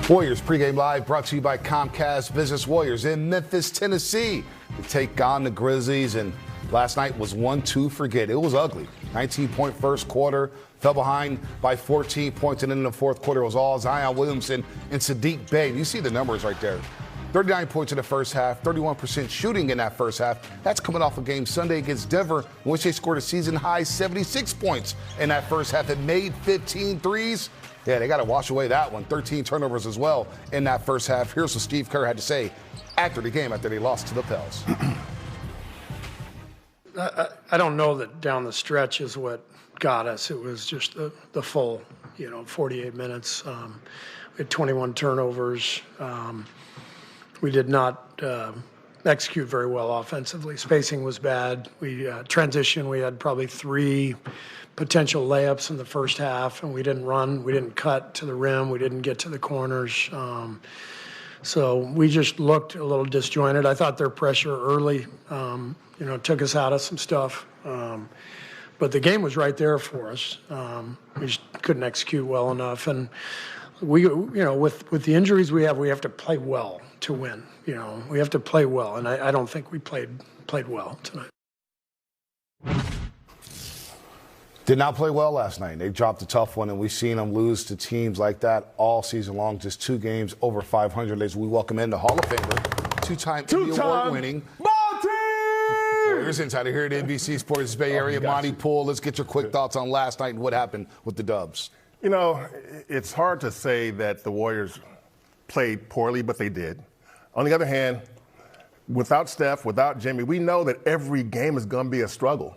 Warriors pregame live brought to you by Comcast Business. Warriors in Memphis, Tennessee to take on the Grizzlies. And last night was 1-2 forget. It was ugly. 19-point first quarter, fell behind by 14 points. And then in the fourth quarter, it was all Zion Williamson and Sadiq Bey. You see the numbers right there. 39 points in the first half, 31% shooting in that first half. That's coming off a game Sunday against Denver, in which they scored a season-high 76 points in that first half and made 15 threes. Yeah, they got to wash away that one. 13 turnovers as well in that first half. Here's what Steve Kerr had to say after the game, after they lost to the Pels. I don't know that down the stretch is what got us. It was just the full, 48 minutes. We had 21 turnovers. We did not execute very well offensively. Spacing was bad. We transition. We had probably 3 potential layups in the first half, and we didn't run. We didn't cut to the rim. We didn't get to the corners. So we just looked a little disjointed. I thought their pressure early, took us out of some stuff. But the game was right there for us. We just couldn't execute well enough. And we, with the injuries we have to play well to win. We have to play well, and I don't think we played well tonight. Did not play well last night. They dropped a tough one, and we've seen them lose to teams like that all season long. Just 2 games over 500. As we welcome in the Hall of Famer, two-time Emmy Award-winning Melton! Warriors insider here at NBC Sports Bay Area. Monty Poole, let's get your quick thoughts on last night and what happened with the Dubs. It's hard to say that the Warriors played poorly, but they did. On the other hand, without Steph, without Jimmy, we know that every game is going to be a struggle.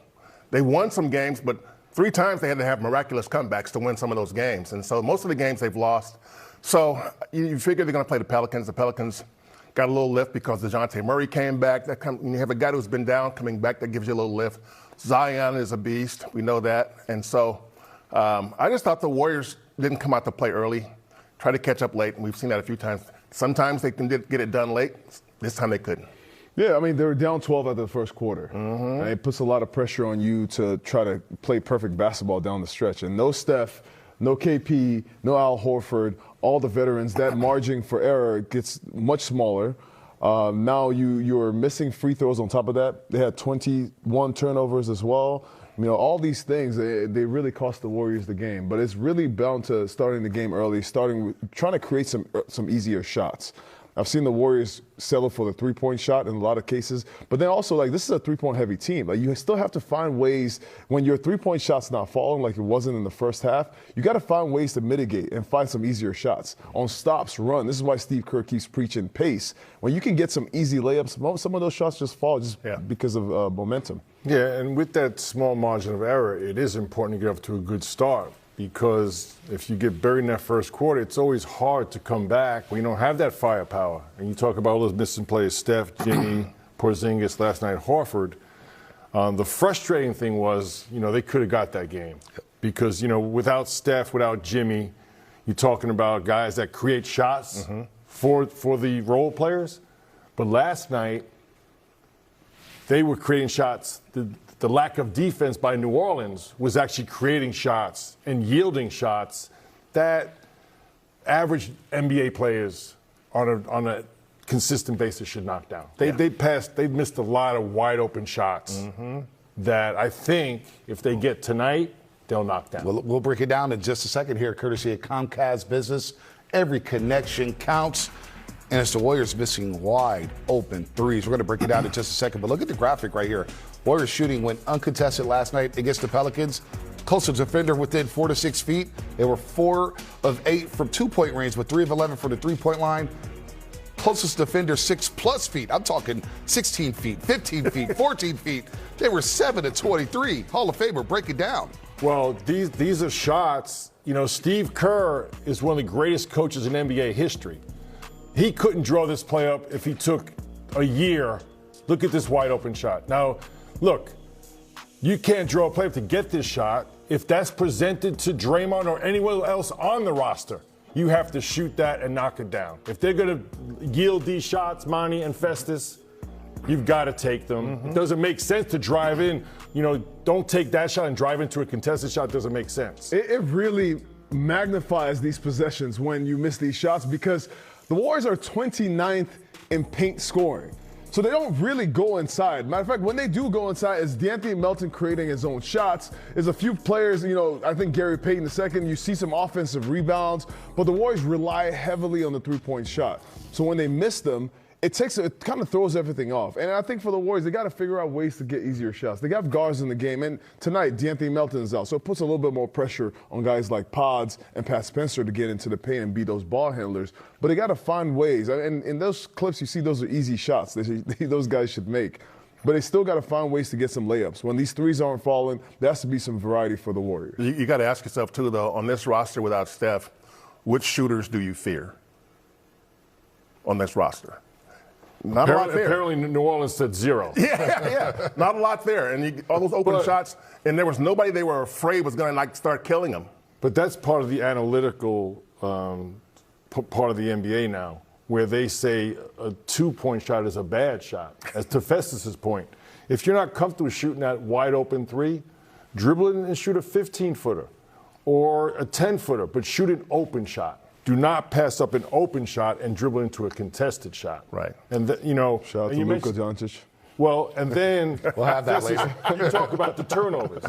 They won some games, but 3 times they had to have miraculous comebacks to win some of those games. And so most of the games they've lost. So you figure they're going to play the Pelicans. The Pelicans got a little lift because DeJounte Murray came back. You have a guy who's been down coming back, that gives you a little lift. Zion is a beast. We know that. And so I just thought the Warriors didn't come out to play early, try to catch up late. And we've seen that a few times. Sometimes they can get it done late. This time they couldn't. Yeah, I mean, they were down 12 after the first quarter. Mm-hmm. And it puts a lot of pressure on you to try to play perfect basketball down the stretch. And no Steph, no KP, no Al Horford, all the veterans, that margin for error gets much smaller. Now you're missing free throws on top of that. They had 21 turnovers as well. All these things, they really cost the Warriors the game. But it's really bound to starting the game early, trying to create some easier shots. I've seen the Warriors settle for the 3-point shot in a lot of cases, but then also, this is a 3-point heavy team. You still have to find ways when your 3-point shot's not falling like it wasn't in the first half. You got to find ways to mitigate and find some easier shots. On stops, run. This is why Steve Kerr keeps preaching pace. When you can get some easy layups, some of those shots just fall because of momentum. Yeah, and with that small margin of error, it is important to get off to a good start. Because if you get buried in that first quarter, it's always hard to come back when you don't have that firepower. And you talk about all those missing players, Steph, Jimmy, Porzingis, last night, Horford. The frustrating thing was, they could have got that game. Because, without Steph, without Jimmy, you're talking about guys that create shots for the role players. But last night, they were creating shots. The lack of defense by New Orleans was actually creating shots and yielding shots that average NBA players on a consistent basis should knock down. They missed a lot of wide open shots that I think if they get tonight, they'll knock down. We'll break it down in just a second here, courtesy of Comcast Business. Every connection counts. And it's the Warriors missing wide open threes. We're going to break it down in just a second. But look at the graphic right here. Warriors shooting went uncontested last night against the Pelicans. Closest defender within 4 to 6 feet. They were 4 of 8 from 2-point range, with 3 of 11 for the 3-point line. Closest defender 6+ feet. I'm talking 16 feet, 15 feet, 14 feet. They were 7 of 23. Hall of Famer, break it down. Well, these are shots. Steve Kerr is one of the greatest coaches in NBA history. He couldn't draw this play up if he took a year. Look at this wide open shot. Now, look, you can't draw a play up to get this shot. If that's presented to Draymond or anyone else on the roster, you have to shoot that and knock it down. If they're going to yield these shots, Monty and Festus, you've got to take them. It doesn't make sense to drive in. Don't take that shot and drive into a contested shot. It doesn't make sense. It really magnifies these possessions when you miss these shots because the Warriors are 29th in paint scoring. So they don't really go inside. Matter of fact, when they do go inside, it's D'Anthony Melton creating his own shots. There's a few players, I think Gary Payton II, you see some offensive rebounds, but the Warriors rely heavily on the three-point shot. So when they miss them, it kind of throws everything off. And I think for the Warriors, they got to figure out ways to get easier shots. They got guards in the game, and tonight, D'Anthony Melton is out. So it puts a little bit more pressure on guys like Pods and Pat Spencer to get into the paint and be those ball handlers. But they got to find ways. And in those clips, you see those are easy shots those guys should make. But they still got to find ways to get some layups. When these threes aren't falling, there has to be some variety for the Warriors. You got to ask yourself, too, though, on this roster without Steph, which shooters do you fear on this roster? Not a lot there. Apparently, New Orleans said 0. Yeah. Not a lot there. And all those open shots, and there was nobody they were afraid was going to start killing them. But that's part of the analytical part of the NBA now, where they say a 2-point shot is a bad shot. As to Festus's point, if you're not comfortable shooting that wide open 3, dribble it and shoot a 15-footer or a 10-footer, but shoot an open shot. Do not pass up an open shot and dribble into a contested shot. Right. And shout out to Luka Doncic. Well, and then we'll have that later. You talk about the turnovers.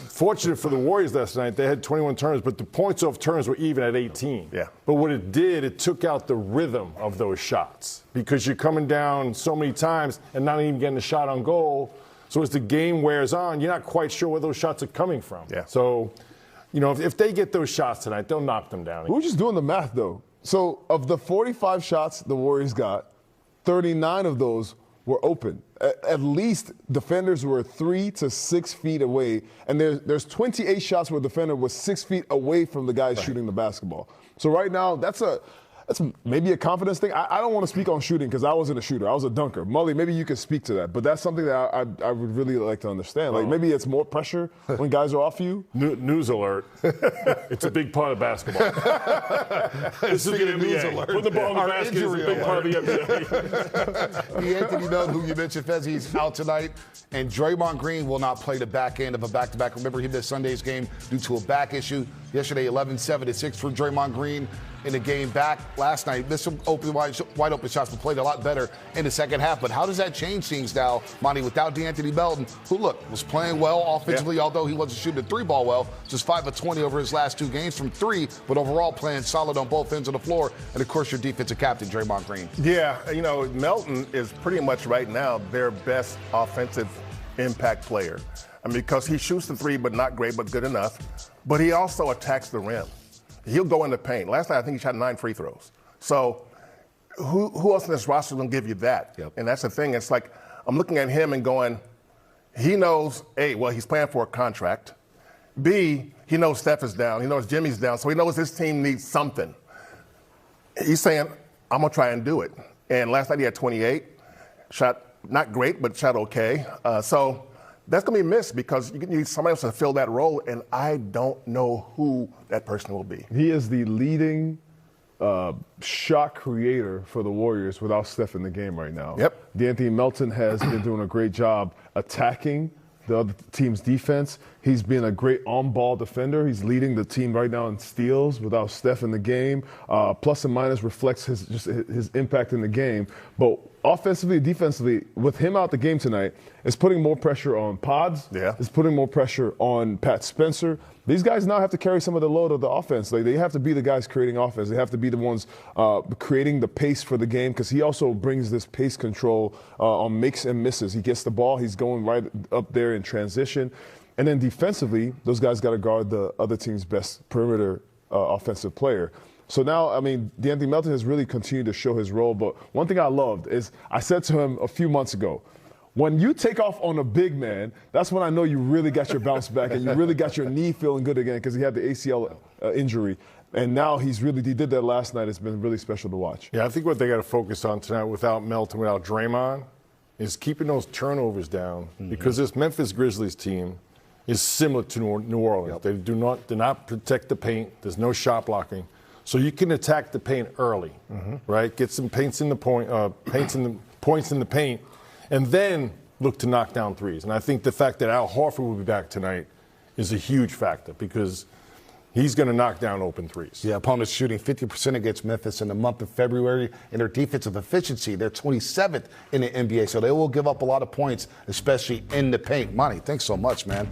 Fortunate for the Warriors last night, they had 21 turnovers, but the points off turns were even at 18. Yeah. But what it did, it took out the rhythm of those shots because you're coming down so many times and not even getting a shot on goal. So as the game wears on, you're not quite sure where those shots are coming from. Yeah. So, if they get those shots tonight, they'll knock them down. We're just doing the math, though. So of the 45 shots the Warriors got, 39 of those were open. At least defenders were 3 to 6 feet away, and there's 28 shots where the defender was 6 feet away from the guy shooting the basketball. So right now, that's maybe a confidence thing. I don't want to speak on shooting because I wasn't a shooter. I was a dunker. Mully, maybe you could speak to that. But that's something that I would really like to understand. Like maybe it's more pressure when guys are off you. News alert. It's a big part of basketball. This is the news alert. Put the ball in the basket is a big part of the NBA. Anthony Melton, who you mentioned, Fez, he's out tonight. And Draymond Green will not play the back end of a back-to-back. Remember, he missed Sunday's game due to a back issue. Yesterday, 11-7-6 for Draymond Green in the game back last night. Missed some wide open shots, but played a lot better in the second half. But how does that change things now, Monty, without D'Anthony Melton, who, was playing well offensively, although he wasn't shooting the 3-ball well. Just 5 of 20 over his last 2 games from 3, but overall playing solid on both ends of the floor. And, of course, your defensive captain, Draymond Green. Yeah, Melton is pretty much right now their best offensive impact player. Because he shoots the 3, but not great, but good enough. But he also attacks the rim. He'll go in the paint. Last night, I think he shot 9 free throws. So who else in this roster is going to give you that? Yep. And that's the thing. It's like I'm looking at him and going, he knows, A, he's playing for a contract. B, he knows Steph is down. He knows Jimmy's down. So he knows his team needs something. He's saying, I'm going to try and do it. And last night he had 28. Shot not great, but shot okay. So that's going to be missed because you need somebody else to fill that role, and I don't know who that person will be. He is the leading shot creator for the Warriors without Steph in the game right now. Yep. D'Anthony Melton has been doing a great job attacking the other team's defense. He's been a great on-ball defender. He's leading the team right now in steals without Steph in the game. Plus and minus reflects his impact in the game. But offensively, defensively, with him out the game tonight, it's putting more pressure on Pods. Yeah. It's putting more pressure on Pat Spencer. These guys now have to carry some of the load of the offense. They have to be the guys creating offense. They have to be the ones creating the pace for the game because he also brings this pace control on makes and misses. He gets the ball. He's going right up there in transition. And then defensively, those guys got to guard the other team's best perimeter offensive player. So now, D'Anthony Melton has really continued to show his role. But one thing I loved is I said to him a few months ago, when you take off on a big man, that's when I know you really got your bounce back and you really got your knee feeling good again because he had the ACL injury. And now he did that last night. It's been really special to watch. Yeah, I think what they got to focus on tonight without Melton, without Draymond, is keeping those turnovers down because this Memphis Grizzlies team is similar to New Orleans. Yep. They do not protect the paint. There's no shot blocking. So you can attack the paint early, right? Get some points in the paint, and then look to knock down threes. And I think the fact that Al Horford will be back tonight is a huge factor because He's going to knock down open threes. Yeah, opponents shooting 50% against Memphis in the month of February. In their defensive efficiency, they're 27th in the NBA. So they will give up a lot of points, especially in the paint. Monty, thanks so much, man.